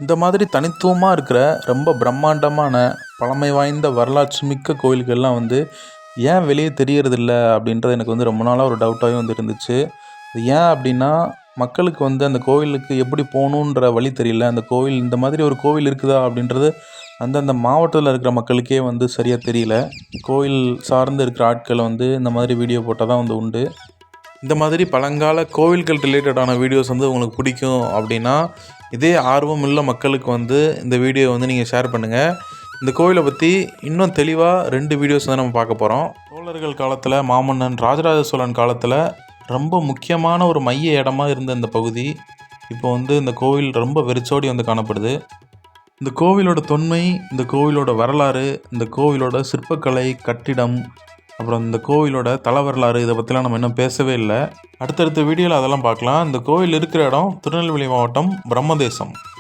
இந்த மாதிரி தனித்துவமாக இருக்கிற ரொம்ப பிரம்மாண்டமான பழமை வாய்ந்த வரலாற்று மிக்க கோயில்கள்லாம் ஏன் வெளியே தெரியறதில்ல அப்படின்றது எனக்கு ரொம்ப நாளாக ஒரு டவுட்டாகவே இருந்துச்சு. அது ஏன் அப்படின்னா, மக்களுக்கு அந்த கோவிலுக்கு எப்படி போகணுன்ற வழி தெரியல. அந்த கோவில் இந்த மாதிரி ஒரு கோவில் இருக்குதா அப்படின்றது அந்தந்த மாவட்டத்தில் இருக்கிற மக்களுக்கே சரியாக தெரியல. கோவில் சார்ந்து இருக்கிற ஆட்கள் இந்த மாதிரி வீடியோ போட்டால் தான் உண்டு. இந்த மாதிரி பழங்கால கோவில்கள் ரிலேட்டடான வீடியோஸ் உங்களுக்கு பிடிக்கும் அப்படின்னா, இதே ஆர்வம் உள்ள மக்களுக்கு இந்த வீடியோ நீங்கள் ஷேர் பண்ணுங்கள். இந்த கோவிலை பற்றி இன்னும் தெளிவாக 2 வீடியோஸ் நம்ம பார்க்க போகிறோம். சோழர்கள் காலத்தில், மாமன்னன் ராஜராஜ சோழன் காலத்தில் ரொம்ப முக்கியமான ஒரு மைய இடமா இருந்த இந்த பகுதி இப்போ இந்த கோவில் ரொம்ப வெறிச்சோடி காணப்படுது. இந்த கோவிலோட தொன்மை, இந்த கோவிலோட வரலாறு, இந்த கோவிலோட சிற்பக்கலை, கட்டிடம், அப்புறம் இந்த கோவிலோட தல வரலாறு, இதை பற்றிலாம் நம்ம இன்னும் பேசவே இல்லை. அடுத்தடுத்த வீடியோவில் அதெல்லாம் பார்க்கலாம். இந்த கோவில் இருக்கிற இடம் திருநெல்வேலி மாவட்டம் பிரம்மதேசம்.